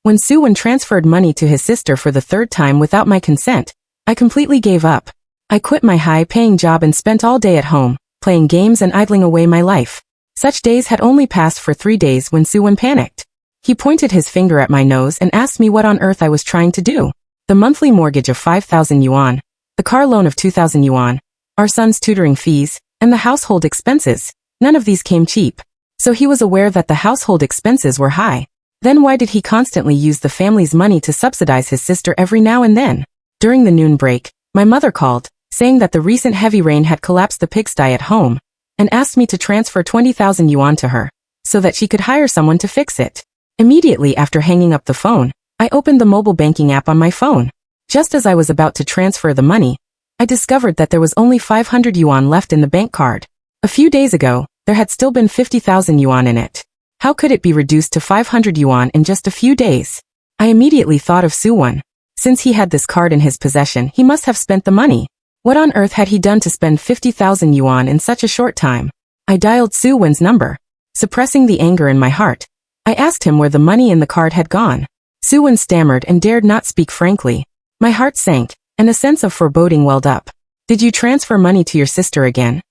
When Xu Wen transferred money to his sister for the third time without my consent, I completely gave up. I quit my high-paying job and spent all day at home, playing games and idling away my life. Such days had only passed for 3 days when Xu Wen panicked. He pointed his finger at my nose and asked me what on earth I was trying to do. The monthly mortgage of 5,000 yuan, the car loan of 2,000 yuan, our son's tutoring fees, and the household expenses, none of these came cheap. So he was aware that the household expenses were high. Then why did he constantly use the family's money to subsidize his sister every now and then? During the noon break, my mother called, saying that the recent heavy rain had collapsed the pigsty at home, and asked me to transfer 20,000 yuan to her, so that she could hire someone to fix it. Immediately after hanging up the phone, I opened the mobile banking app on my phone. Just as I was about to transfer the money, I discovered that there was only 500 yuan left in the bank card. A few days ago, there had still been 50,000 yuan in it. How could it be reduced to 500 yuan in just a few days? I immediately thought of Xu Wen. Since he had this card in his possession, he must have spent the money. What on earth had he done to spend 50,000 yuan in such a short time? I dialed Xu Wen's number. Suppressing the anger in my heart, I asked him where the money in the card had gone. Xu Wen stammered and dared not speak frankly. My heart sank, and a sense of foreboding welled up. Did you transfer money to your sister again?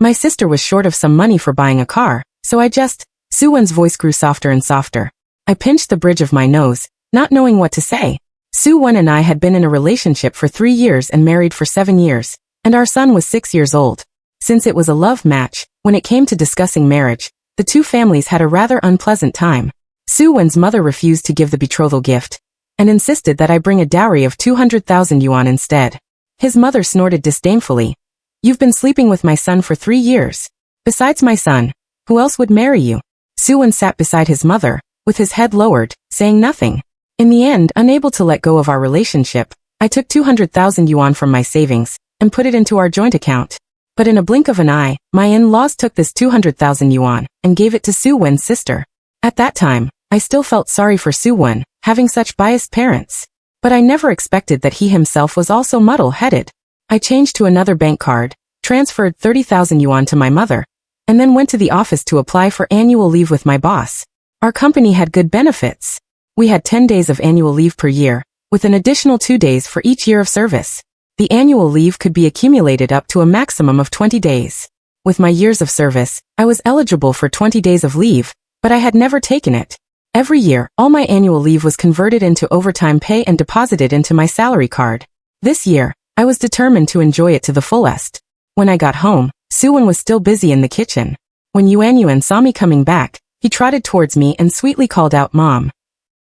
My sister was short of some money for buying a car, so Xu Wen's voice grew softer and softer. I pinched the bridge of my nose, not knowing what to say. Xu Wen and I had been in a relationship for 3 years and married for 7 years, and our son was 6 years old. Since it was a love match, when it came to discussing marriage, the two families had a rather unpleasant time. Xu Wen's mother refused to give the betrothal gift, and insisted that I bring a dowry of 200,000 yuan instead. His mother snorted disdainfully. You've been sleeping with my son for 3 years. Besides my son, who else would marry you? Xu Wen sat beside his mother, with his head lowered, saying nothing. In the end, unable to let go of our relationship, I took 200,000 yuan from my savings, and put it into our joint account. But in a blink of an eye, my in-laws took this 200,000 yuan, and gave it to Xu Wen's sister. At that time, I still felt sorry for Xu Wen, having such biased parents. But I never expected that he himself was also muddle-headed. I changed to another bank card, transferred 30,000 yuan to my mother, and then went to the office to apply for annual leave with my boss. Our company had good benefits. We had 10 days of annual leave per year, with an additional 2 days for each year of service. The annual leave could be accumulated up to a maximum of 20 days. With my years of service, I was eligible for 20 days of leave, but I had never taken it. Every year, all my annual leave was converted into overtime pay and deposited into my salary card. This year, I was determined to enjoy it to the fullest. When I got home, Xu Wen was still busy in the kitchen. When Yuan saw me coming back, he trotted towards me and sweetly called out, "Mom."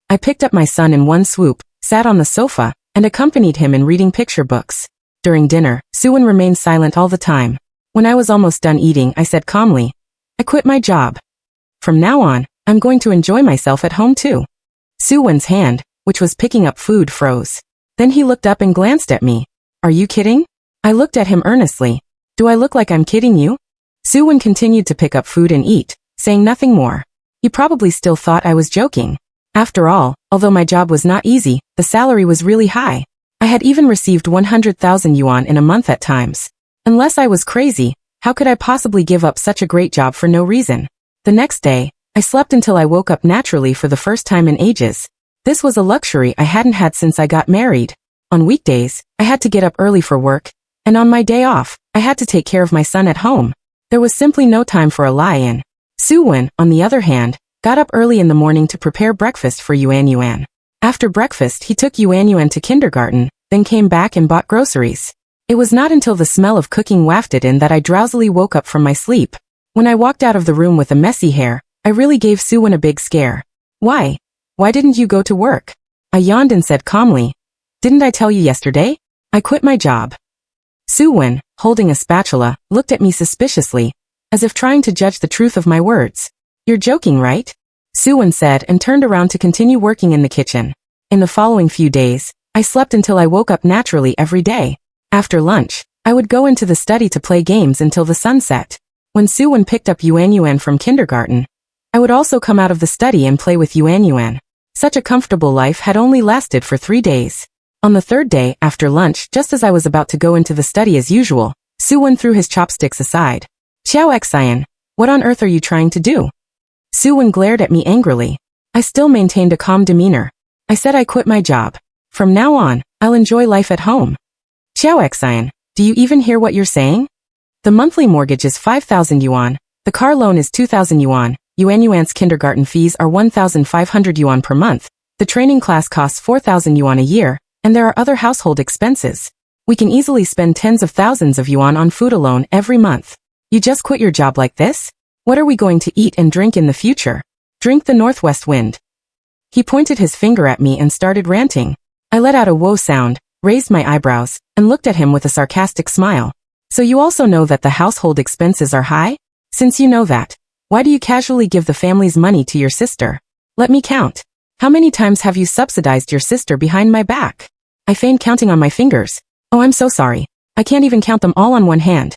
I picked up my son in one swoop, sat on the sofa, and accompanied him in reading picture books. During dinner, Xu Wen remained silent all the time. When I was almost done eating, I said calmly, "I quit my job. From now on, I'm going to enjoy myself at home too." Xu Wen's hand, which was picking up food, froze. Then he looked up and glanced at me. "Are you kidding?" I looked at him earnestly. "Do I look like I'm kidding you?" Xu Wen continued to pick up food and eat, saying nothing more. He probably still thought I was joking. After all, although my job was not easy, the salary was really high. I had even received 100,000 yuan in a month at times. Unless I was crazy, how could I possibly give up such a great job for no reason? The next day, I slept until I woke up naturally for the first time in ages. This was a luxury I hadn't had since I got married. On weekdays, I had to get up early for work, and on my day off, I had to take care of my son at home. There was simply no time for a lie-in. Xu Wen, on the other hand, got up early in the morning to prepare breakfast for Yuan. After breakfast, he took Yuan to kindergarten, then came back and bought groceries. It was not until the smell of cooking wafted in that I drowsily woke up from my sleep. When I walked out of the room with a messy hair, I really gave Xu Wen a big scare. "Why? Why didn't you go to work?" I yawned and said calmly, "Didn't I tell you yesterday? I quit my job." Xu Wen, holding a spatula, looked at me suspiciously, as if trying to judge the truth of my words. "You're joking, right?" Xu Wen said and turned around to continue working in the kitchen. In the following few days, I slept until I woke up naturally every day. After lunch, I would go into the study to play games until the sun set. When Xu Wen picked up Yuan from kindergarten, I would also come out of the study and play with Yuan. Such a comfortable life had only lasted for 3 days. On the third day, after lunch, just as I was about to go into the study as usual, Xu Wen threw his chopsticks aside. "Xiao Xian, what on earth are you trying to do?" Xu Wen glared at me angrily. I still maintained a calm demeanor. I said I quit my job. From now on, I'll enjoy life at home. Xiao Xian, do you even hear what you're saying? The monthly mortgage is 5,000 yuan. The car loan is 2,000 yuan. Yuan's kindergarten fees are 1,500 yuan per month. The training class costs 4,000 yuan a year, and there are other household expenses. We can easily spend tens of thousands of yuan on food alone every month. You just quit your job like this? What are we going to eat and drink in the future? Drink the northwest wind. He pointed his finger at me and started ranting. I let out a whoa sound, raised my eyebrows, and looked at him with a sarcastic smile. So you also know that the household expenses are high? Since you know that, why do you casually give the family's money to your sister? Let me count. How many times have you subsidized your sister behind my back? I feigned counting on my fingers. Oh, I'm so sorry. I can't even count them all on one hand.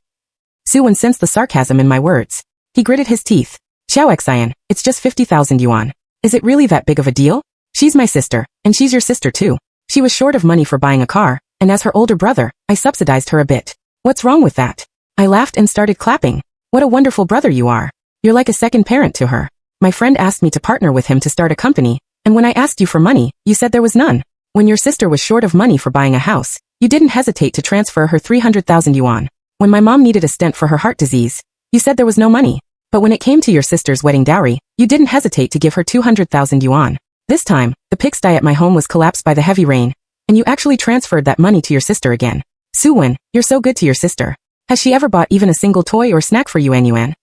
Xu Wen sensed the sarcasm in my words. He gritted his teeth. Xiao Xian, it's just 50,000 yuan. Is it really that big of a deal? She's my sister, and she's your sister too. She was short of money for buying a car, and as her older brother, I subsidized her a bit. What's wrong with that? I laughed and started clapping. What a wonderful brother you are. You're like a second parent to her. My friend asked me to partner with him to start a company, and when I asked you for money, you said there was none. When your sister was short of money for buying a house, you didn't hesitate to transfer her 300,000 yuan. When my mom needed a stent for her heart disease, you said there was no money. But when it came to your sister's wedding dowry, you didn't hesitate to give her 200,000 yuan. This time, the pigsty at my home was collapsed by the heavy rain, and you actually transferred that money to your sister again. Xu Wen, you're so good to your sister. Has she ever bought even a single toy or snack for Yuan?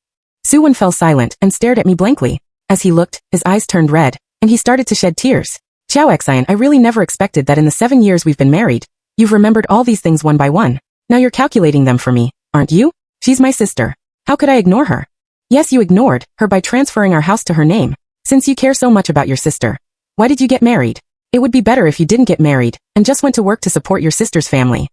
Xu Wen fell silent and stared at me blankly. As he looked, his eyes turned red, and he started to shed tears. Xiao Xian, I really never expected that in the 7 years we've been married, you've remembered all these things one by one. Now you're calculating them for me, aren't you? She's my sister. How could I ignore her? Yes, you ignored her by transferring our house to her name. Since you care so much about your sister, why did you get married? It would be better if you didn't get married and just went to work to support your sister's family.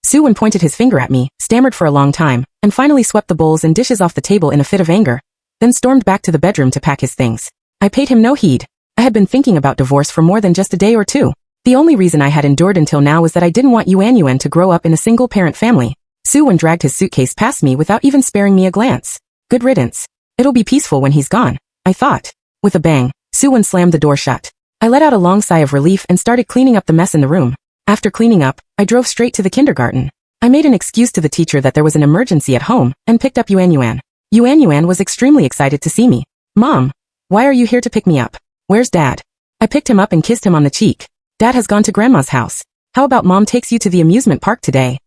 Xu Wen pointed his finger at me, stammered for a long time, and finally swept the bowls and dishes off the table in a fit of anger, then stormed back to the bedroom to pack his things. I paid him no heed. I had been thinking about divorce for more than just a day or two. The only reason I had endured until now was that I didn't want Yuan to grow up in a single-parent family. Xu Wen dragged his suitcase past me without even sparing me a glance. Good riddance. It'll be peaceful when he's gone, I thought. With a bang, Xu Wen slammed the door shut. I let out a long sigh of relief and started cleaning up the mess in the room. After cleaning up, I drove straight to the kindergarten. I made an excuse to the teacher that there was an emergency at home and picked up Yuan. Yuan was extremely excited to see me. Mom, why are you here to pick me up? Where's Dad? I picked him up and kissed him on the cheek. Dad has gone to Grandma's house. How about Mom takes you to the amusement park today?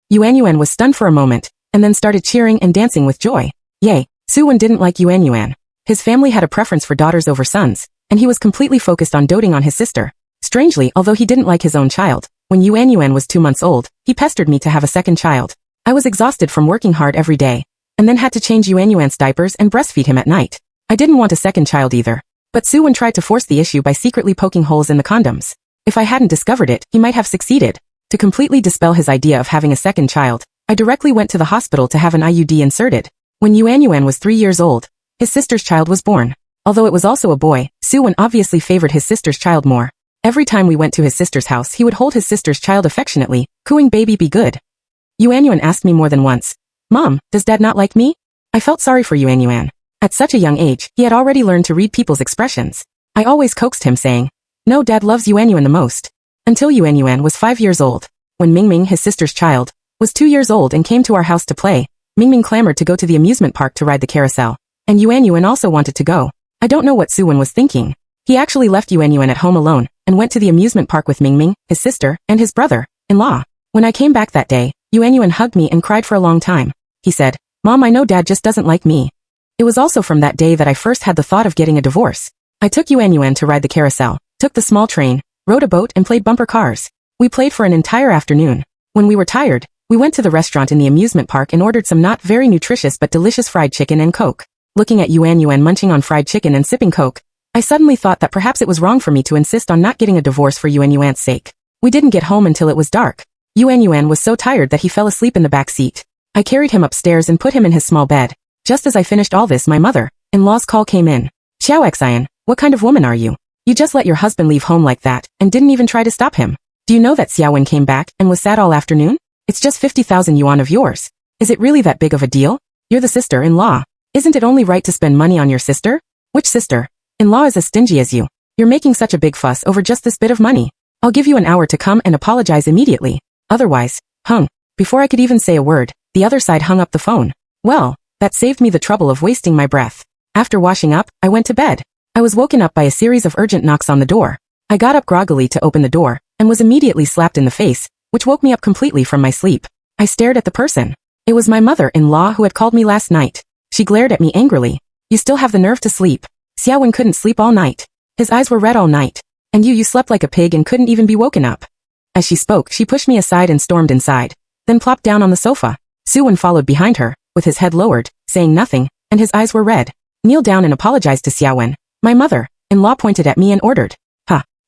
Yuan was stunned for a moment, and then started cheering and dancing with joy. Yay, Xu Wen didn't like Yuan. His family had a preference for daughters over sons, and he was completely focused on doting on his sister. Strangely, although he didn't like his own child, when Yuan was 2 months old, he pestered me to have a second child. I was exhausted from working hard every day, and then had to change Yuan's diapers and breastfeed him at night. I didn't want a second child either. But Xu Wen tried to force the issue by secretly poking holes in the condoms. If I hadn't discovered it, he might have succeeded. To completely dispel his idea of having a second child, I directly went to the hospital to have an IUD inserted. When Yuan was 3 years old, his sister's child was born. Although it was also a boy, Xu Wen obviously favored his sister's child more. Every time we went to his sister's house, he would hold his sister's child affectionately, cooing, "Baby, be good." Yuan asked me more than once, "Mom, does Dad not like me?" I felt sorry for Yuan. At such a young age, he had already learned to read people's expressions. I always coaxed him saying, "No, Dad loves Yuan the most." Until Yuan was 5 years old. When Mingming, his sister's child, was 2 years old and came to our house to play, Mingming clamored to go to the amusement park to ride the carousel. And Yuan also wanted to go. I don't know what Xu Wen was thinking. He actually left Yuan at home alone, and went to the amusement park with Mingming, his sister, and his brother-in-law. When I came back that day, Yuan hugged me and cried for a long time. He said, "Mom, I know Dad just doesn't like me." It was also from that day that I first had the thought of getting a divorce. I took Yuan to ride the carousel, took the small train, rode a boat and played bumper cars. We played for an entire afternoon. When we were tired, we went to the restaurant in the amusement park and ordered some not very nutritious but delicious fried chicken and Coke. Looking at Yuan munching on fried chicken and sipping Coke, I suddenly thought that perhaps it was wrong for me to insist on not getting a divorce for Yuan's sake. We didn't get home until it was dark. Yuan was so tired that he fell asleep in the back seat. I carried him upstairs and put him in his small bed. Just as I finished all this, my mother-in-law's call came in. "Xiao Xian, what kind of woman are you? You just let your husband leave home like that, and didn't even try to stop him. Do you know that Xiao Wen came back and was sad all afternoon? It's just 50,000 yuan of yours. Is it really that big of a deal? You're the sister-in-law. Isn't it only right to spend money on your sister? Which sister-in-law is as stingy as you? You're making such a big fuss over just this bit of money. I'll give you an hour to come and apologize immediately. Otherwise, hung. Before I could even say a word, the other side hung up the phone. Well, that saved me the trouble of wasting my breath. After washing up, I went to bed. I was woken up by a series of urgent knocks on the door. I got up groggily to open the door, and was immediately slapped in the face, which woke me up completely from my sleep. I stared at the person. It was my mother-in-law who had called me last night. She glared at me angrily. You still have the nerve to sleep. Xu Wen couldn't sleep all night. His eyes were red all night. And you slept like a pig and couldn't even be woken up. As she spoke, she pushed me aside and stormed inside, then plopped down on the sofa. Xu Wen followed behind her, with his head lowered, saying nothing, and his eyes were red. Kneel down and apologize to Xu Wen. My mother-in-law pointed at me and ordered.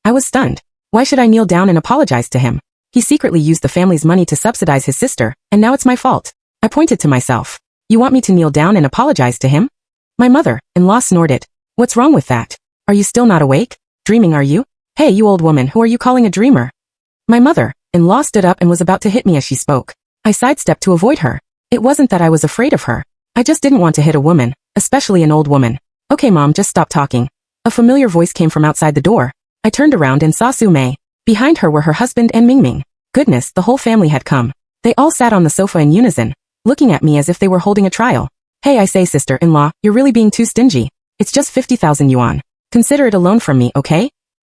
I was stunned. Why should I kneel down and apologize to him? He secretly used the family's money to subsidize his sister, and now it's my fault. I pointed to myself. You want me to kneel down and apologize to him? My mother-in-law snorted. What's wrong with that? Are you still not awake? Dreaming, are you? Hey, you old woman, who are you calling a dreamer? My mother-in-law stood up and was about to hit me as she spoke. I sidestepped to avoid her. It wasn't that I was afraid of her. I just didn't want to hit a woman, especially an old woman. Okay, Mom, just stop talking. A familiar voice came from outside the door. I turned around and saw Su Mei. Behind her were her husband and Mingming. Goodness, the whole family had come. They all sat on the sofa in unison, looking at me as if they were holding a trial. Hey, I say, sister-in-law, you're really being too stingy. It's just 50,000 yuan. Consider it a loan from me, okay?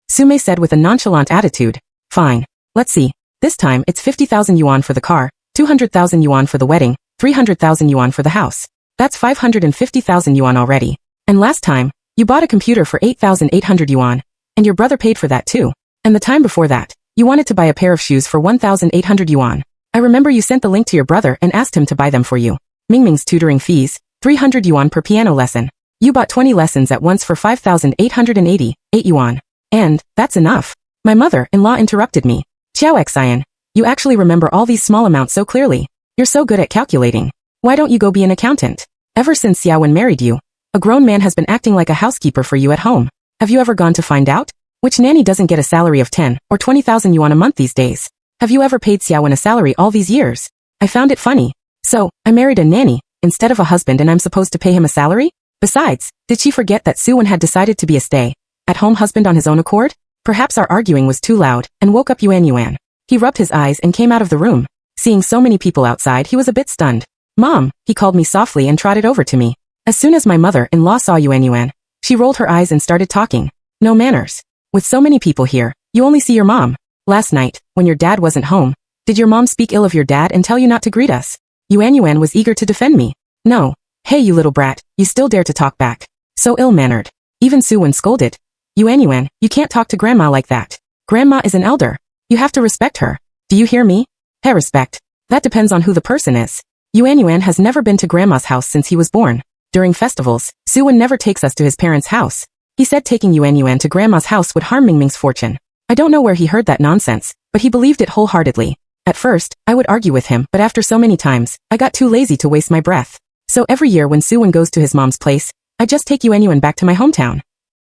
Su Mei said with a nonchalant attitude. Fine. Let's see. This time, it's 50,000 yuan for the car, 200,000 yuan for the wedding, 300,000 yuan for the house. That's 550,000 yuan already. And last time, you bought a computer for 8,800 yuan. And your brother paid for that too. And the time before that, you wanted to buy a pair of shoes for 1,800 yuan. I remember you sent the link to your brother and asked him to buy them for you. Mingming's tutoring fees, 300 yuan per piano lesson. You bought 20 lessons at once for 5,888 yuan. And, that's enough. My mother-in-law interrupted me. Xiao Xian, you actually remember all these small amounts so clearly. You're so good at calculating. Why don't you go be an accountant? Ever since Xu Wen married you, a grown man has been acting like a housekeeper for you at home. Have you ever gone to find out? Which nanny doesn't get a salary of 10 or 20,000 yuan a month these days? Have you ever paid Xu Wen a salary all these years? I found it funny. So, I married a nanny, instead of a husband, and I'm supposed to pay him a salary? Besides, did she forget that Xu Wen had decided to be a stay-at-home husband on his own accord? Perhaps our arguing was too loud, and woke up Yuan. He rubbed his eyes and came out of the room. Seeing so many people outside, he was a bit stunned. Mom, he called me softly and trotted over to me. As soon as my mother-in-law saw Yuan, she rolled her eyes and started talking. No manners. With so many people here, you only see your mom. Last night, when your dad wasn't home, did your mom speak ill of your dad and tell you not to greet us? Yuan was eager to defend me. No. Hey, you little brat, you still dare to talk back. So ill-mannered. Even Xu Wen scolded. Yuan, you can't talk to grandma like that. Grandma is an elder. You have to respect her. Do you hear me? Hey, respect. That depends on who the person is. Yuan has never been to grandma's house since he was born. During festivals, Xu Wen never takes us to his parents' house. He said taking Yuan to grandma's house would harm Mingming's fortune. I don't know where he heard that nonsense, but he believed it wholeheartedly. At first, I would argue with him, but after so many times, I got too lazy to waste my breath. So every year when Xu Wen goes to his mom's place, I just take Yuan back to my hometown.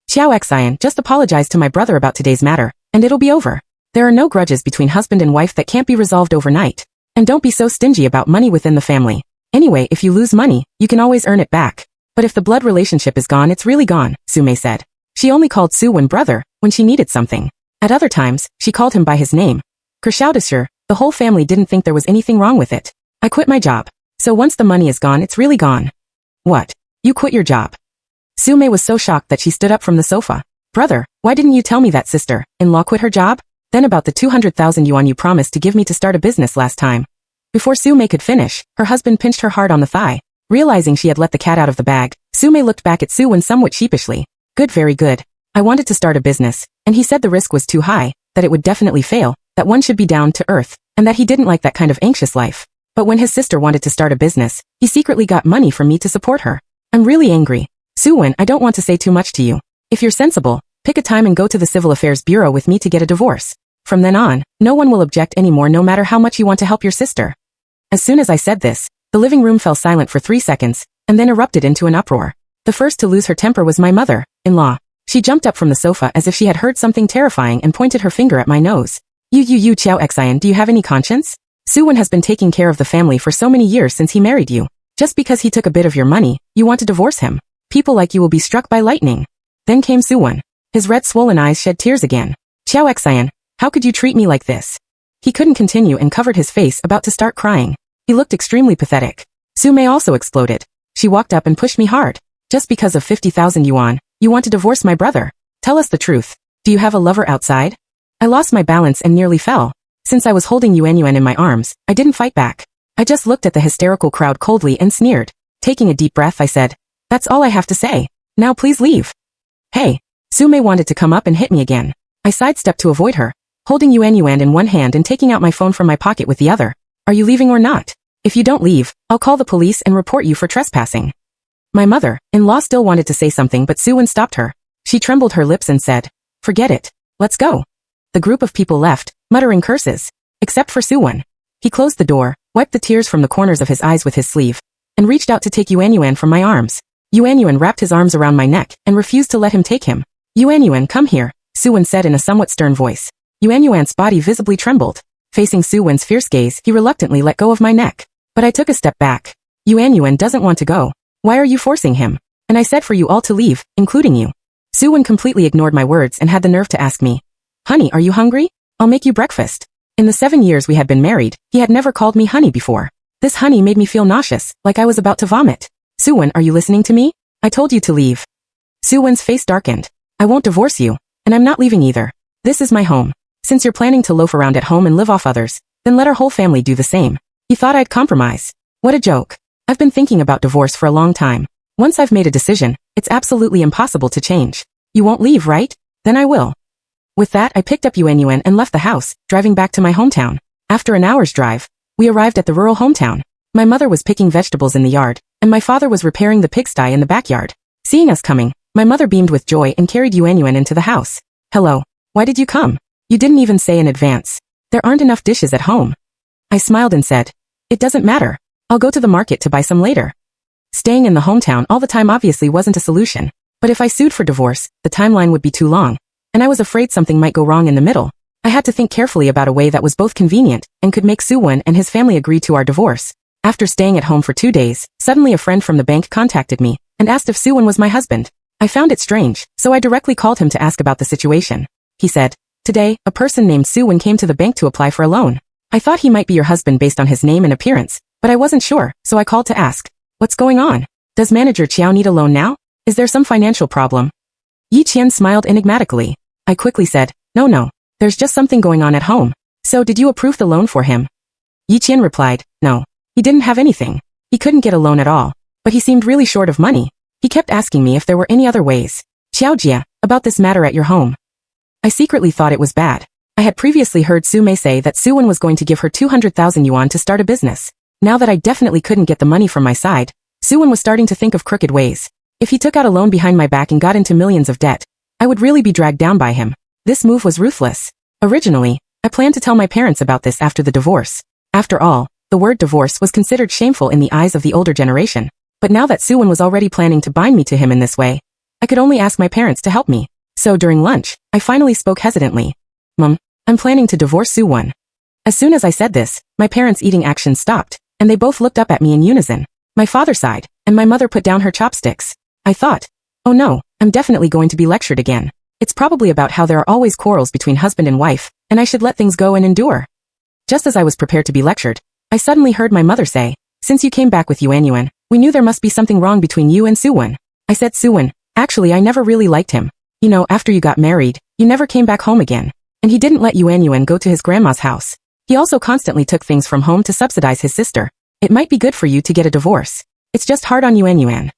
Xiao Xian, just apologize to my brother about today's matter, and it'll be over. There are no grudges between husband and wife that can't be resolved overnight. And don't be so stingy about money within the family. Anyway, if you lose money, you can always earn it back. But if the blood relationship is gone, it's really gone, Su Mei said. She only called Xu Wen brother when she needed something. At other times, she called him by his name. Kershaudesher, the whole family didn't think there was anything wrong with it. I quit my job. So once the money is gone, it's really gone. What? You quit your job? Su Mei was so shocked that she stood up from the sofa. Brother, why didn't you tell me that sister-in-law quit her job? Then about the 200,000 yuan you promised to give me to start a business last time. Before Su Mei could finish, her husband pinched her hard on the thigh. Realizing she had let the cat out of the bag, Su Mei looked back at Xu Wen somewhat sheepishly. Good, very good. I wanted to start a business, and he said the risk was too high, that it would definitely fail, that one should be down to earth, and that he didn't like that kind of anxious life. But when his sister wanted to start a business, he secretly got money from me to support her. I'm really angry. Xu Wen, I don't want to say too much to you. If you're sensible, pick a time and go to the Civil Affairs Bureau with me to get a divorce. From then on, no one will object anymore no matter how much you want to help your sister. As soon as I said this, the living room fell silent for 3 seconds, and then erupted into an uproar. The first to lose her temper was my mother-in-law. She jumped up from the sofa as if she had heard something terrifying and pointed her finger at my nose. You Xiao Xian, do you have any conscience? Xu Wen has been taking care of the family for so many years since he married you. Just because he took a bit of your money, you want to divorce him. People like you will be struck by lightning. Then came Xu Wen. His red swollen eyes shed tears again. Xiao Xian, how could you treat me like this? He couldn't continue and covered his face, about to start crying. He looked extremely pathetic. Su Mei also exploded. She walked up and pushed me hard. Just because of 50,000 yuan, you want to divorce my brother? Tell us the truth. Do you have a lover outside? I lost my balance and nearly fell. Since I was holding Yuan in my arms, I didn't fight back. I just looked at the hysterical crowd coldly and sneered. Taking a deep breath, I said, "That's all I have to say. Now please leave." Hey. Su Mei wanted to come up and hit me again. I sidestepped to avoid her, holding Yuan in one hand and taking out my phone from my pocket with the other. Are you leaving or not? If you don't leave, I'll call the police and report you for trespassing. My mother-in-law still wanted to say something, but Xu Wen stopped her. She trembled her lips and said, "Forget it. Let's go." The group of people left, muttering curses. Except for Xu Wen. He closed the door, wiped the tears from the corners of his eyes with his sleeve, and reached out to take Yuan from my arms. Yuan wrapped his arms around my neck and refused to let him take him. Yuan, come here, Xu Wen said in a somewhat stern voice. Yuan's body visibly trembled. Facing Xu Wen's fierce gaze, he reluctantly let go of my neck. But I took a step back. Yuan doesn't want to go. Why are you forcing him? And I said for you all to leave, including you. Xu Wen completely ignored my words and had the nerve to ask me, "Honey, are you hungry? I'll make you breakfast." In the 7 years we had been married, he had never called me honey before. This honey made me feel nauseous, like I was about to vomit. Xu Wen, are you listening to me? I told you to leave. Xu Wen's face darkened. I won't divorce you, and I'm not leaving either. This is my home. Since you're planning to loaf around at home and live off others, then let our whole family do the same. You thought I'd compromise. What a joke. I've been thinking about divorce for a long time. Once I've made a decision, it's absolutely impossible to change. You won't leave, right? Then I will. With that, I picked up Yuan and left the house, driving back to my hometown. After an hour's drive, we arrived at the rural hometown. My mother was picking vegetables in the yard, and my father was repairing the pigsty in the backyard. Seeing us coming, my mother beamed with joy and carried Yuan into the house. "Hello. Why did you come? You didn't even say in advance. There aren't enough dishes at home." I smiled and said, "It doesn't matter. I'll go to the market to buy some later." Staying in the hometown all the time obviously wasn't a solution. But if I sued for divorce, the timeline would be too long. And I was afraid something might go wrong in the middle. I had to think carefully about a way that was both convenient and could make Xu Wen and his family agree to our divorce. After staying at home for 2 days, suddenly a friend from the bank contacted me and asked if Xu Wen was my husband. I found it strange, so I directly called him to ask about the situation. He said, "Today, a person named Xu Wen came to the bank to apply for a loan. I thought he might be your husband based on his name and appearance, but I wasn't sure, so I called to ask. What's going on? Does Manager Qiao need a loan now? Is there some financial problem?" Yi Qian smiled enigmatically. I quickly said, No, there's just something going on at home. So did you approve the loan for him? Yi Qian replied, no. He didn't have anything. He couldn't get a loan at all. But he seemed really short of money. He kept asking me if there were any other ways. Xiao Jia, about this matter at your home. I secretly thought it was bad. I had previously heard Su Mei say that Xu Wen was going to give her 200,000 yuan to start a business. Now that I definitely couldn't get the money from my side, Xu Wen was starting to think of crooked ways. If he took out a loan behind my back and got into millions of debt, I would really be dragged down by him. This move was ruthless. Originally, I planned to tell my parents about this after the divorce. After all, the word divorce was considered shameful in the eyes of the older generation. But now that Xu Wen was already planning to bind me to him in this way, I could only ask my parents to help me. So during lunch, I finally spoke hesitantly. Mom, I'm planning to divorce Xu Wen. As soon as I said this, my parents' eating action stopped, and they both looked up at me in unison. My father sighed, and my mother put down her chopsticks. I thought, oh no, I'm definitely going to be lectured again. It's probably about how there are always quarrels between husband and wife, and I should let things go and endure. Just as I was prepared to be lectured, I suddenly heard my mother say, since you came back with Yuan, we knew there must be something wrong between you and Xu Wen. I said, Xu Wen, actually I never really liked him. You know, after you got married, you never came back home again. And he didn't let Yuan go to his grandma's house. He also constantly took things from home to subsidize his sister. It might be good for you to get a divorce. It's just hard on Yuan.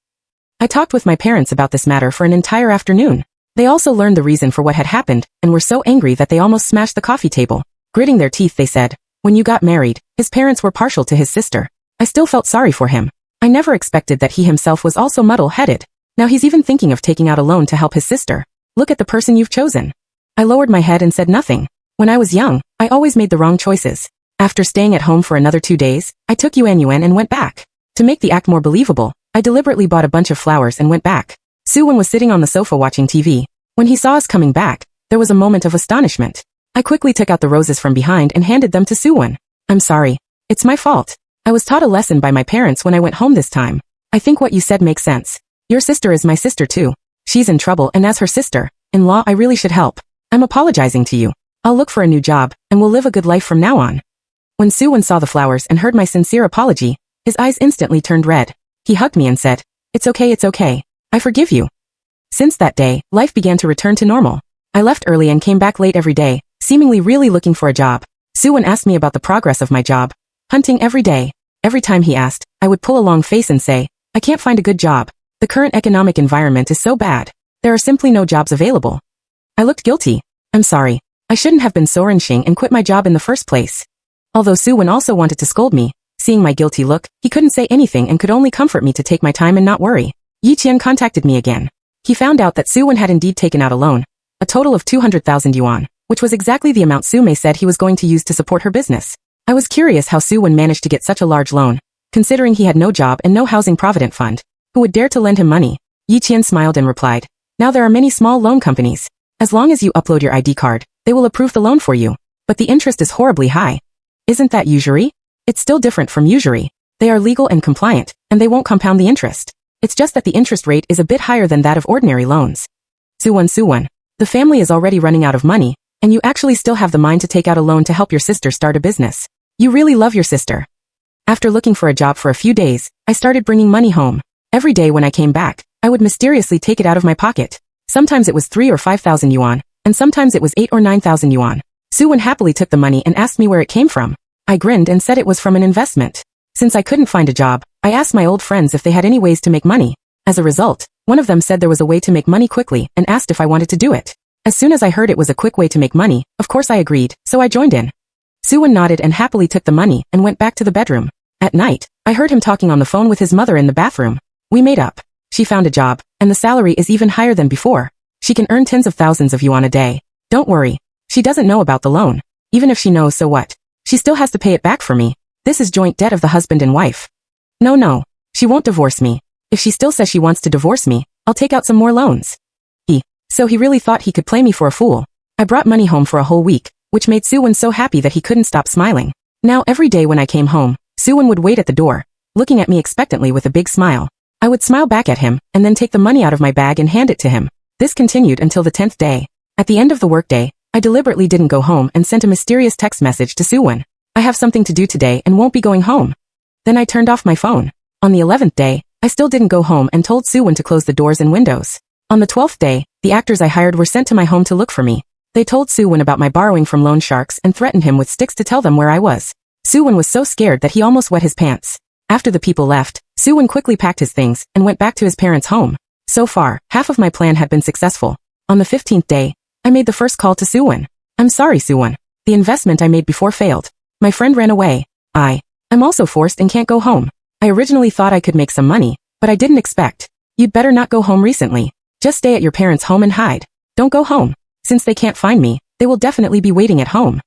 I talked with my parents about this matter for an entire afternoon. They also learned the reason for what had happened, and were so angry that they almost smashed the coffee table. Gritting their teeth they said, when you got married, his parents were partial to his sister. I still felt sorry for him. I never expected that he himself was also muddle-headed. Now he's even thinking of taking out a loan to help his sister. Look at the person you've chosen. I lowered my head and said nothing. When I was young, I always made the wrong choices. After staying at home for another 2 days, I took Yuan and went back. To make the act more believable, I deliberately bought a bunch of flowers and went back. Xu Wen was sitting on the sofa watching TV. When he saw us coming back, there was a moment of astonishment. I quickly took out the roses from behind and handed them to Xu Wen. I'm sorry. It's my fault. I was taught a lesson by my parents when I went home this time. I think what you said makes sense. Your sister is my sister too. She's in trouble, and as her sister, In-law, I really should help. I'm apologizing to you. I'll look for a new job, and we'll live a good life from now on. When Xu Wen saw the flowers and heard my sincere apology, his eyes instantly turned red. He hugged me and said, "It's okay. I forgive you." Since that day, life began to return to normal. I left early and came back late every day, seemingly really looking for a job. Xu Wen asked me about the progress of my job, hunting every day. Every time he asked, I would pull a long face and say, "I can't find a good job. The current economic environment is so bad. There are simply no jobs available." I looked guilty. I'm sorry. I shouldn't have been so wrenching and quit my job in the first place. Although Xu Wen also wanted to scold me, seeing my guilty look, he couldn't say anything and could only comfort me to take my time and not worry. Yi Qian contacted me again. He found out that Xu Wen had indeed taken out a loan, a total of 200,000 yuan, which was exactly the amount Su Mei said he was going to use to support her business. I was curious how Xu Wen managed to get such a large loan, considering he had no job and no housing provident fund. Who would dare to lend him money? Yi Qian smiled and replied, "Now there are many small loan companies. As long as you upload your ID card, they will approve the loan for you. But the interest is horribly high. Isn't that usury? It's still different from usury. They are legal and compliant, and they won't compound the interest. It's just that the interest rate is a bit higher than that of ordinary loans." Xu Wen, the family is already running out of money, and you actually still have the mind to take out a loan to help your sister start a business. You really love your sister. After looking for a job for a few days, I started bringing money home. Every day when I came back, I would mysteriously take it out of my pocket. Sometimes it was 3 or 5,000 yuan, and sometimes it was 8 or 9,000 yuan. Xu Wen happily took the money and asked me where it came from. I grinned and said it was from an investment. Since I couldn't find a job, I asked my old friends if they had any ways to make money. As a result, one of them said there was a way to make money quickly and asked if I wanted to do it. As soon as I heard it was a quick way to make money, of course I agreed, so I joined in. Xu Wen nodded and happily took the money and went back to the bedroom. At night, I heard him talking on the phone with his mother in the bathroom. We made up. She found a job, and the salary is even higher than before. She can earn tens of thousands of yuan a day. Don't worry. She doesn't know about the loan. Even if she knows, so what? She still has to pay it back for me. This is joint debt of the husband and wife. No. She won't divorce me. If she still says she wants to divorce me, I'll take out some more loans. So he really thought he could play me for a fool. I brought money home for a whole week, which made Xu Wen so happy that he couldn't stop smiling. Now every day when I came home, Xu Wen would wait at the door, looking at me expectantly with a big smile. I would smile back at him, and then take the money out of my bag and hand it to him. This continued until the 10th day. At the end of the workday, I deliberately didn't go home and sent a mysterious text message to Xu Wen. "I have something to do today and won't be going home." Then I turned off my phone. On the 11th day, I still didn't go home and told Xu Wen to close the doors and windows. On the 12th day, the actors I hired were sent to my home to look for me. They told Xu Wen about my borrowing from loan sharks and threatened him with sticks to tell them where I was. Xu Wen was so scared that he almost wet his pants. After the people left, Xu Wen quickly packed his things and went back to his parents' home. So far, half of my plan had been successful. On the 15th day, I made the first call to Xu Wen. "I'm sorry, Xu Wen. The investment I made before failed. My friend ran away. I'm also forced and can't go home. I originally thought I could make some money, but I didn't expect. You'd better not go home recently. Just stay at your parents' home and hide. Don't go home. Since they can't find me, they will definitely be waiting at home."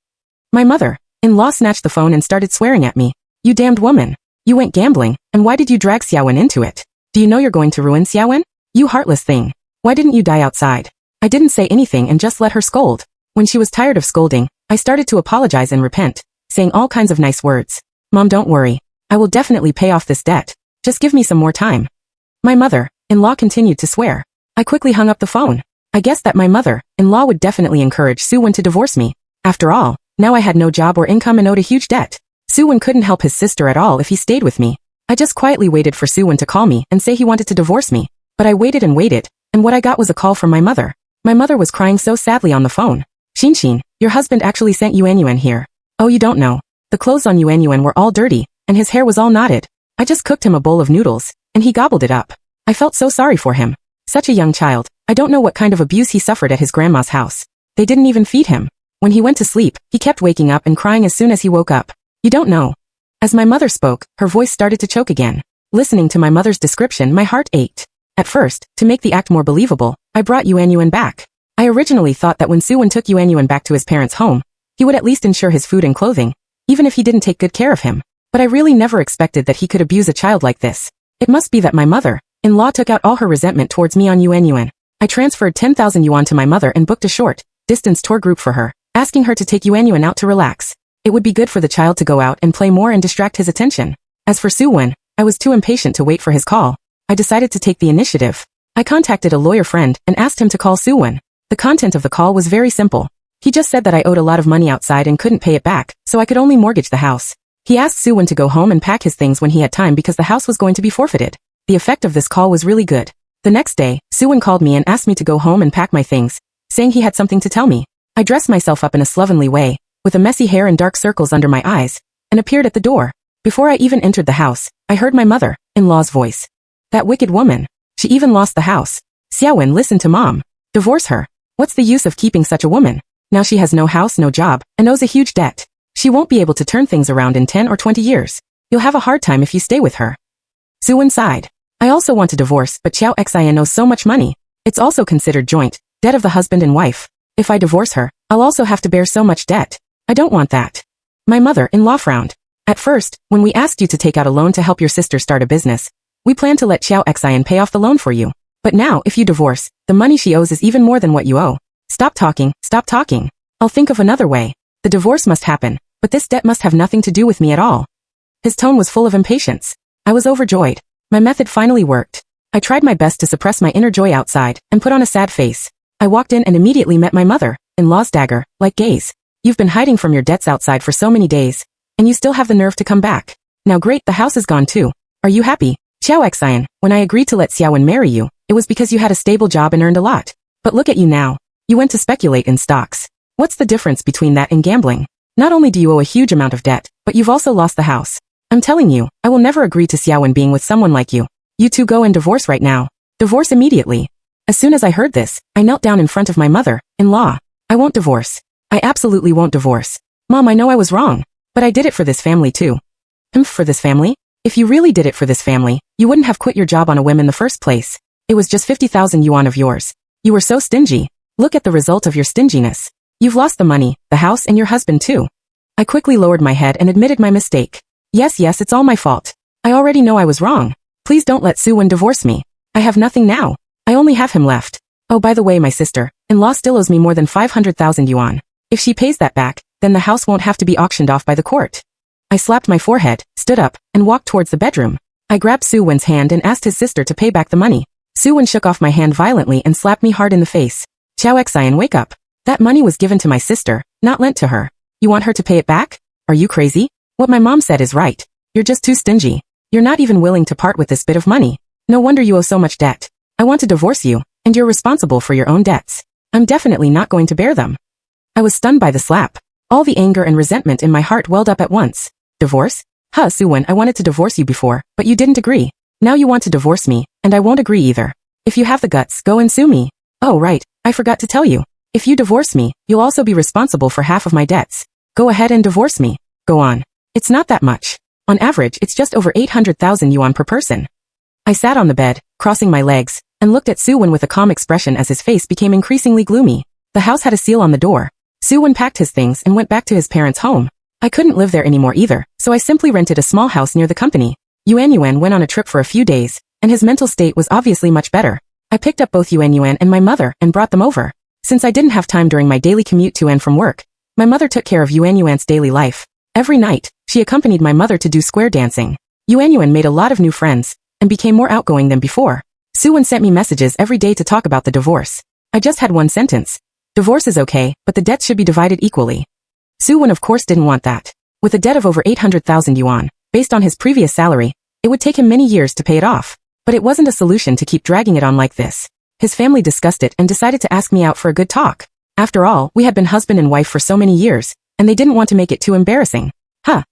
My mother-in-law snatched the phone and started swearing at me. "You damned woman. You went gambling, and why did you drag Xu Wen into it? Do you know you're going to ruin Xu Wen? You heartless thing. Why didn't you die outside?" I didn't say anything and just let her scold. When she was tired of scolding, I started to apologize and repent, saying all kinds of nice words. "Mom, don't worry. I will definitely pay off this debt. Just give me some more time." My mother-in-law continued to swear. I quickly hung up the phone. I guessed that my mother-in-law would definitely encourage Xu Wen to divorce me. After all, now I had no job or income and owed a huge debt. Xu Wen couldn't help his sister at all if he stayed with me. I just quietly waited for Xu Wen to call me and say he wanted to divorce me. But I waited and waited, and what I got was a call from my mother. My mother was crying so sadly on the phone. "Xin, your husband actually sent Yuan here. Oh, you don't know. The clothes on Yuan were all dirty, and his hair was all knotted. I just cooked him a bowl of noodles, and he gobbled it up. I felt so sorry for him. Such a young child. I don't know what kind of abuse he suffered at his grandma's house. They didn't even feed him. When he went to sleep, he kept waking up and crying as soon as he woke up. You don't know." As my mother spoke, her voice started to choke again. Listening to my mother's description, my heart ached. At first, to make the act more believable, I brought Yuan back. I originally thought that when Xu Wen took Yuan back to his parents' home, he would at least ensure his food and clothing, even if he didn't take good care of him. But I really never expected that he could abuse a child like this. It must be that my mother-in-law took out all her resentment towards me on Yuan. I transferred 10,000 yuan to my mother and booked a short-distance tour group for her, asking her to take Yuan out to relax. It would be good for the child to go out and play more and distract his attention. As for Xu Wen, I was too impatient to wait for his call. I decided to take the initiative. I contacted a lawyer friend and asked him to call Xu Wen. The content of the call was very simple. He just said that I owed a lot of money outside and couldn't pay it back, so I could only mortgage the house. He asked Xu Wen to go home and pack his things when he had time because the house was going to be forfeited. The effect of this call was really good. The next day, Xu Wen called me and asked me to go home and pack my things, saying he had something to tell me. I dressed myself up in a slovenly way, with a messy hair and dark circles under my eyes, and appeared at the door. Before I even entered the house, I heard my mother-in-law's voice. That wicked woman. She even lost the house. Xu Wen, listen to mom. Divorce her. What's the use of keeping such a woman? Now she has no house, no job, and owes a huge debt. She won't be able to turn things around in 10 or 20 years. You'll have a hard time if you stay with her. Xu Wen sighed. I also want a divorce, but Xiao Xin owes so much money. It's also considered joint debt of the husband and wife. If I divorce her, I'll also have to bear so much debt. I don't want that. My mother-in-law frowned. At first, when we asked you to take out a loan to help your sister start a business, we planned to let Xiao Xin pay off the loan for you. But now, if you divorce, the money she owes is even more than what you owe. Stop talking, stop talking. I'll think of another way. The divorce must happen, but this debt must have nothing to do with me at all. His tone was full of impatience. I was overjoyed. My method finally worked. I tried my best to suppress my inner joy outside and put on a sad face. I walked in and immediately met my mother-in-law's dagger-like gaze. You've been hiding from your debts outside for so many days, and you still have the nerve to come back. Now great, the house is gone too. Are you happy? Xiao Xin, when I agreed to let Xu Wen marry you, it was because you had a stable job and earned a lot. But look at you now. You went to speculate in stocks. What's the difference between that and gambling? Not only do you owe a huge amount of debt, but you've also lost the house. I'm telling you, I will never agree to Xu Wen being with someone like you. You two go and divorce right now. Divorce immediately. As soon as I heard this, I knelt down in front of my mother-in-law. I won't divorce. I absolutely won't divorce. Mom, I know I was wrong, but I did it for this family too. For this family? If you really did it for this family, you wouldn't have quit your job on a whim in the first place. It was just 50,000 yuan of yours. You were so stingy. Look at the result of your stinginess. You've lost the money, the house, and your husband too. I quickly lowered my head and admitted my mistake. Yes, it's all my fault. I already know I was wrong. Please don't let Xu Wen divorce me. I have nothing now. I only have him left. Oh, by the way, my sister-in-law still owes me more than 500,000 yuan. If she pays that back, then the house won't have to be auctioned off by the court. I slapped my forehead, stood up, and walked towards the bedroom. I grabbed Xu Wen's hand and asked his sister to pay back the money. Xu Wen shook off my hand violently and slapped me hard in the face. Xiao Xin, wake up. That money was given to my sister, not lent to her. You want her to pay it back? Are you crazy? What my mom said is right. You're just too stingy. You're not even willing to part with this bit of money. No wonder you owe so much debt. I want to divorce you, and you're responsible for your own debts. I'm definitely not going to bear them. I was stunned by the slap. All the anger and resentment in my heart welled up at once. Divorce? Xu Wen, I wanted to divorce you before, but you didn't agree. Now you want to divorce me, and I won't agree either. If you have the guts, go and sue me. Oh right, I forgot to tell you. If you divorce me, you'll also be responsible for half of my debts. Go ahead and divorce me. Go on. It's not that much. On average, it's just over 800,000 yuan per person. I sat on the bed, crossing my legs, and looked at Xu Wen with a calm expression as his face became increasingly gloomy. The house had a seal on the door. Xu Wen packed his things and went back to his parents' home. I couldn't live there anymore either, so I simply rented a small house near the company. Yuan went on a trip for a few days, and his mental state was obviously much better. I picked up both Yuan and my mother and brought them over. Since I didn't have time during my daily commute to and from work, my mother took care of Yuan's daily life. Every night, she accompanied my mother to do square dancing. Yuan made a lot of new friends, and became more outgoing than before. Xu Wen sent me messages every day to talk about the divorce. I just had one sentence. Divorce is okay, but the debts should be divided equally. Xu Wen of course didn't want that. With a debt of over 800,000 yuan, based on his previous salary, it would take him many years to pay it off. But it wasn't a solution to keep dragging it on like this. His family discussed it and decided to ask me out for a good talk. After all, we had been husband and wife for so many years, and they didn't want to make it too embarrassing.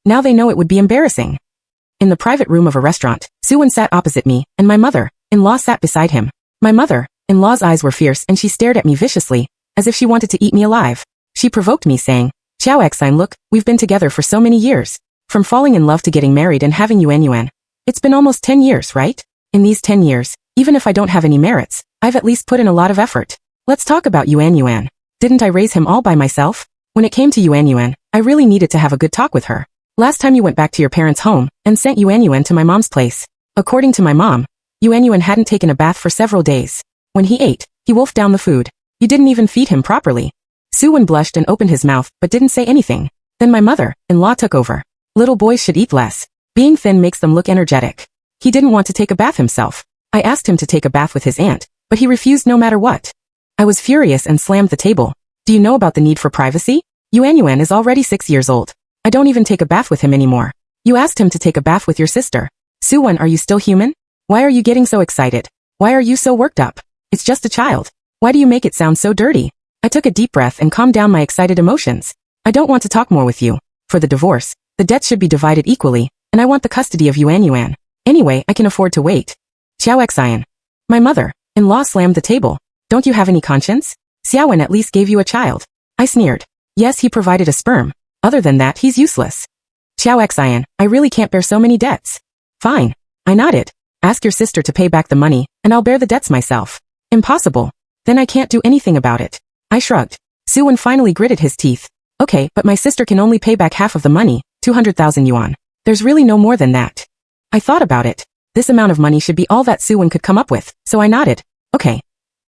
Now they know it would be embarrassing. In the private room of a restaurant, Xu Wen sat opposite me, and my mother-in-law sat beside him. My mother-in-law's eyes were fierce and she stared at me viciously, as if she wanted to eat me alive. She provoked me saying, Xiao Xin, look, we've been together for so many years. From falling in love to getting married and having Yuan. It's been almost 10 years, right? In these 10 years, even if I don't have any merits, I've at least put in a lot of effort. Let's talk about Yuan. Didn't I raise him all by myself? When it came to Yuan, I really needed to have a good talk with her. Last time you went back to your parents' home and sent Yuan to my mom's place. According to my mom, Yuan hadn't taken a bath for several days. When he ate, he wolfed down the food. You didn't even feed him properly. Xu Wen blushed and opened his mouth but didn't say anything. Then my mother-in-law took over. Little boys should eat less. Being thin makes them look energetic. He didn't want to take a bath himself. I asked him to take a bath with his aunt, but he refused no matter what. I was furious and slammed the table. Do you know about the need for privacy? Yuan is already 6 years old. I don't even take a bath with him anymore. You asked him to take a bath with your sister. Xu Wen, are you still human? Why are you getting so excited? Why are you so worked up? It's just a child. Why do you make it sound so dirty? I took a deep breath and calmed down my excited emotions. I don't want to talk more with you. For the divorce, the debts should be divided equally, and I want the custody of Yuan. Anyway, I can afford to wait. Xiao Xian. My mother-in-law slammed the table. Don't you have any conscience? Xiaowen at least gave you a child. I sneered. Yes, he provided a sperm. Other than that, he's useless. Xiao Xian, I really can't bear so many debts. Fine. I nodded. Ask your sister to pay back the money, and I'll bear the debts myself. Impossible. Then I can't do anything about it. I shrugged. Xu Wen finally gritted his teeth. Okay, but my sister can only pay back half of the money, 200,000 yuan. There's really no more than that. I thought about it. This amount of money should be all that Xu Wen could come up with, so I nodded. Okay.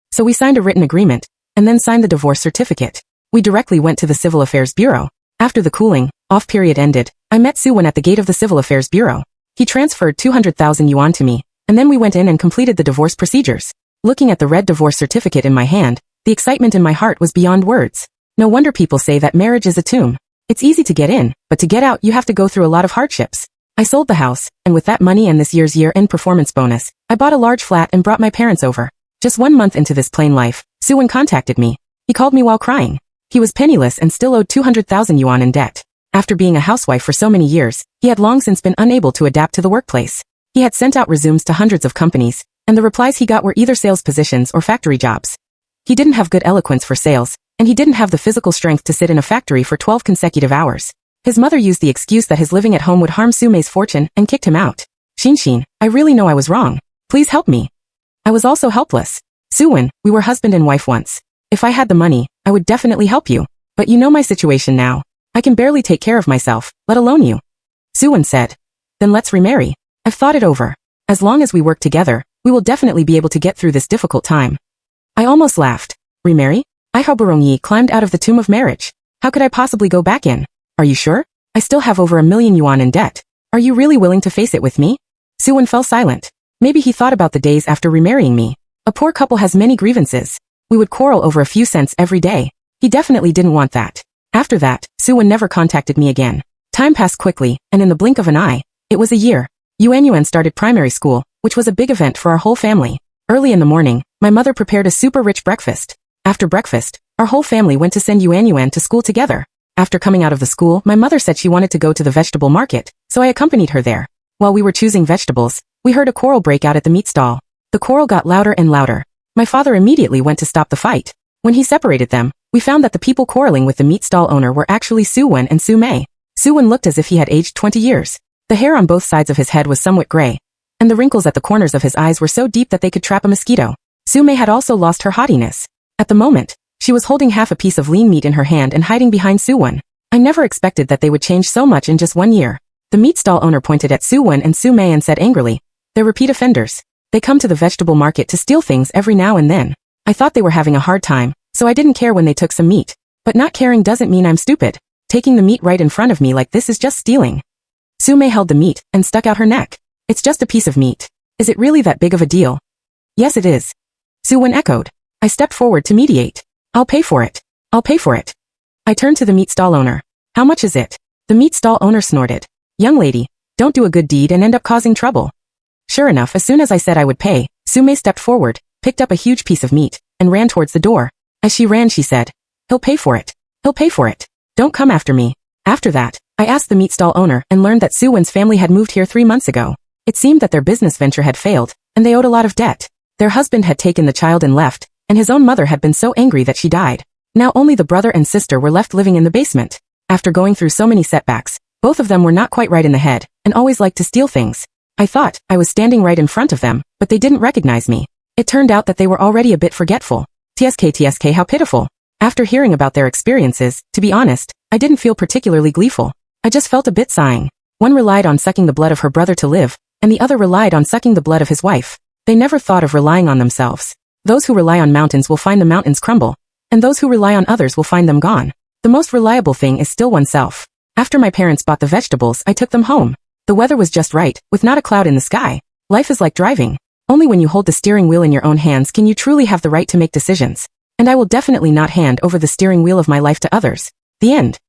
So we signed a written agreement, and then signed the divorce certificate. We directly went to the Civil Affairs Bureau. After the cooling off period ended, I met Xu Wen at the gate of the Civil Affairs Bureau. He transferred 200,000 yuan to me, and then we went in and completed the divorce procedures. Looking at the red divorce certificate in my hand, the excitement in my heart was beyond words. No wonder people say that marriage is a tomb. It's easy to get in, but to get out you have to go through a lot of hardships. I sold the house, and with that money and this year's year-end performance bonus, I bought a large flat and brought my parents over. Just 1 month into this plain life, Xu Wen contacted me. He called me while crying. He was penniless and still owed 200,000 yuan in debt. After being a housewife for so many years, he had long since been unable to adapt to the workplace. He had sent out resumes to hundreds of companies, and the replies he got were either sales positions or factory jobs. He didn't have good eloquence for sales, and he didn't have the physical strength to sit in a factory for 12 consecutive hours. His mother used the excuse that his living at home would harm Sumei's fortune and kicked him out. Xin, I really know I was wrong. Please help me. I was also helpless. Xu Wen, we were husband and wife once. If I had the money, I would definitely help you. But you know my situation now. I can barely take care of myself, let alone you. Xu Wen said. Then let's remarry. I've thought it over. As long as we work together, we will definitely be able to get through this difficult time. I almost laughed. Remarry? I how Barongyi climbed out of the tomb of marriage. How could I possibly go back in? Are you sure? I still have over 1 million yuan in debt. Are you really willing to face it with me? Xu Wen fell silent. Maybe he thought about the days after remarrying me. A poor couple has many grievances. We would quarrel over a few cents every day. He definitely didn't want that. After that, Xu Wen never contacted me again. Time passed quickly, and in the blink of an eye, it was a year. Yuan started primary school, which was a big event for our whole family. Early in the morning, my mother prepared a super rich breakfast. After breakfast, our whole family went to send Yuan to school together. After coming out of the school, my mother said she wanted to go to the vegetable market, so I accompanied her there. While we were choosing vegetables, we heard a quarrel break out at the meat stall. The quarrel got louder and louder. My father immediately went to stop the fight. When he separated them, we found that the people quarreling with the meat stall owner were actually Xu Wen and Xu Mei. Xu Wen looked as if he had aged 20 years. The hair on both sides of his head was somewhat gray, and the wrinkles at the corners of his eyes were so deep that they could trap a mosquito. Xu Mei had also lost her haughtiness. At the moment, she was holding half a piece of lean meat in her hand and hiding behind Xu Wen. I never expected that they would change so much in just 1 year. The meat stall owner pointed at Xu Wen and Xu Mei and said angrily, "They're repeat offenders. They come to the vegetable market to steal things every now and then." I thought they were having a hard time, so I didn't care when they took some meat. But not caring doesn't mean I'm stupid. Taking the meat right in front of me like this is just stealing. Xu Mei held the meat and stuck out her neck. It's just a piece of meat. Is it really that big of a deal? Yes, it is. Xu Wen echoed. I stepped forward to mediate. I'll pay for it. I'll pay for it. I turned to the meat stall owner. How much is it? The meat stall owner snorted. Young lady, don't do a good deed and end up causing trouble. Sure enough, as soon as I said I would pay, Xu Mei stepped forward, picked up a huge piece of meat, and ran towards the door. As she ran, she said, "He'll pay for it. He'll pay for it. Don't come after me." After that, I asked the meat stall owner and learned that Xu Wen's family had moved here 3 months ago. It seemed that their business venture had failed, and they owed a lot of debt. Their husband had taken the child and left, and his own mother had been so angry that she died. Now only the brother and sister were left living in the basement. After going through so many setbacks, both of them were not quite right in the head, and always liked to steal things. I thought I was standing right in front of them, but they didn't recognize me. It turned out that they were already a bit forgetful. TSK, how pitiful. After hearing about their experiences, to be honest, I didn't feel particularly gleeful. I just felt a bit sighing. One relied on sucking the blood of her brother to live, and the other relied on sucking the blood of his wife. They never thought of relying on themselves. Those who rely on mountains will find the mountains crumble, and those who rely on others will find them gone. The most reliable thing is still oneself. After my parents bought the vegetables, I took them home. The weather was just right, with not a cloud in the sky. Life is like driving. Only when you hold the steering wheel in your own hands can you truly have the right to make decisions. and I will definitely not hand over the steering wheel of my life to others. The end.